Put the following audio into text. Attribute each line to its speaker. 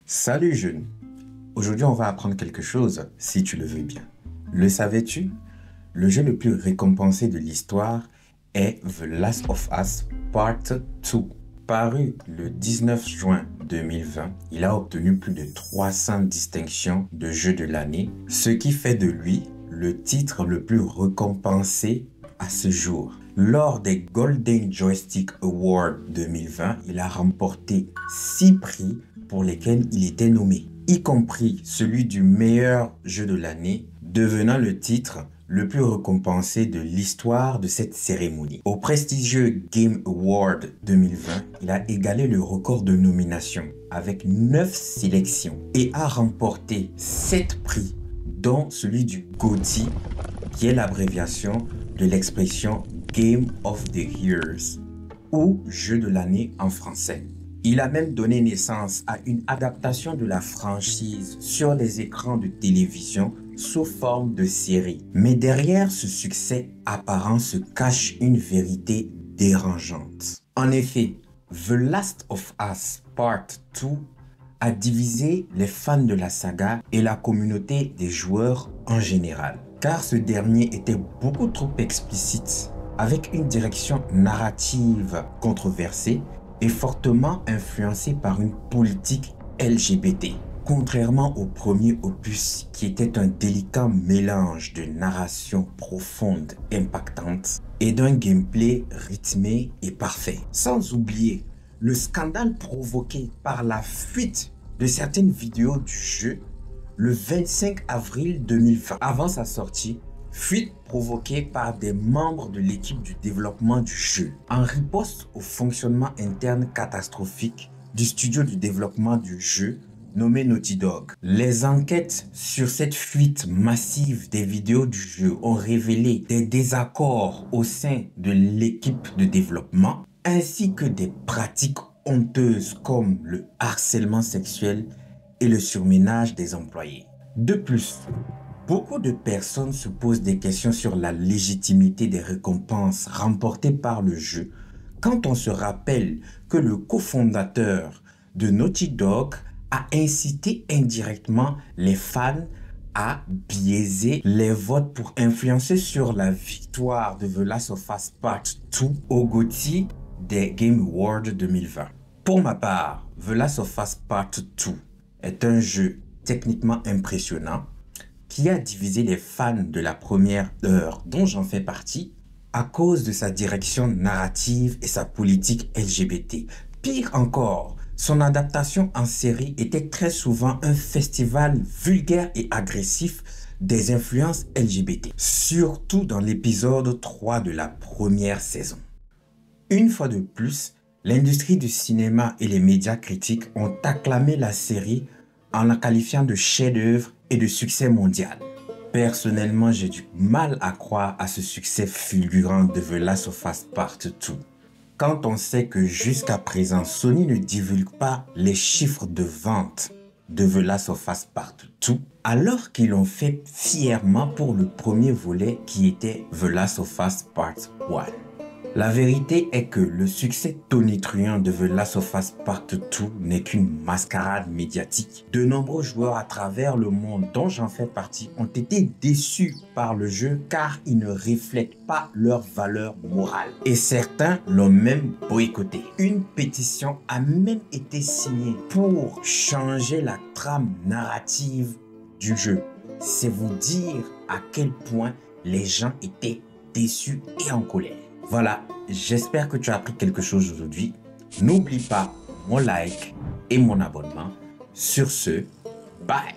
Speaker 1: Salut jeune, aujourd'hui on va apprendre quelque chose si tu le veux bien. Le savais-tu? Le jeu le plus récompensé de l'histoire est The Last of Us Part 2. Paru le 19 juin 2020, il a obtenu plus de 300 distinctions de jeu de l'année, ce qui fait de lui le titre le plus récompensé à ce jour. Lors des Golden Joystick Awards 2020, il a remporté 6 prix pour lesquels il était nommé, y compris celui du meilleur jeu de l'année, devenant le titre le plus récompensé de l'histoire de cette cérémonie. Au prestigieux Game Award 2020, il a égalé le record de nominations avec 9 sélections et a remporté 7 prix, dont celui du GOTY, qui est l'abréviation de l'expression Game of the Years, ou jeu de l'année en français. Il a même donné naissance à une adaptation de la franchise sur les écrans de télévision sous forme de série. Mais derrière ce succès apparent se cache une vérité dérangeante. En effet, The Last of Us Part 2 a divisé les fans de la saga et la communauté des joueurs en général, car ce dernier était beaucoup trop explicite, avec une direction narrative controversée et fortement influencée par une politique LGBT. Contrairement au premier opus qui était un délicat mélange de narration profonde, impactante et d'un gameplay rythmé et parfait. Sans oublier le scandale provoqué par la fuite de certaines vidéos du jeu le 25 avril 2020 avant sa sortie, fuite provoquée par des membres de l'équipe du développement du jeu en riposte au fonctionnement interne catastrophique du studio de développement du jeu nommé Naughty Dog. Les enquêtes sur cette fuite massive des vidéos du jeu ont révélé des désaccords au sein de l'équipe de développement ainsi que des pratiques honteuses comme le harcèlement sexuel et le surménage des employés. De plus, beaucoup de personnes se posent des questions sur la légitimité des récompenses remportées par le jeu quand on se rappelle que le cofondateur de Naughty Dog a incité indirectement les fans à biaiser les votes pour influencer sur la victoire de The Last of Us Part 2 au GOTY des Game Awards 2020. Pour ma part, The Last of Us Part 2 est un jeu techniquement impressionnant qui a divisé les fans de la première heure, dont j'en fais partie, à cause de sa direction narrative et sa politique LGBT. Pire encore, son adaptation en série était très souvent un festival vulgaire et agressif des influences LGBT, surtout dans l'épisode 3 de la première saison. Une fois de plus, l'industrie du cinéma et les médias critiques ont acclamé la série en la qualifiant de chef-d'œuvre et de succès mondial. Personnellement, j'ai du mal à croire à ce succès fulgurant de The Last of Us Part 2. Quand on sait que jusqu'à présent, Sony ne divulgue pas les chiffres de vente de The Last of Us Part 2, alors qu'ils l'ont fait fièrement pour le premier volet qui était The Last of Us Part 1. La vérité est que le succès tonitruant de The Last of Us Part 2 n'est qu'une mascarade médiatique. De nombreux joueurs à travers le monde, dont j'en fais partie, ont été déçus par le jeu car il ne reflète pas leur valeur morale. Et certains l'ont même boycotté. Une pétition a même été signée pour changer la trame narrative du jeu. C'est vous dire à quel point les gens étaient déçus et en colère. Voilà, j'espère que tu as appris quelque chose aujourd'hui. N'oublie pas mon like et mon abonnement. Sur ce, bye!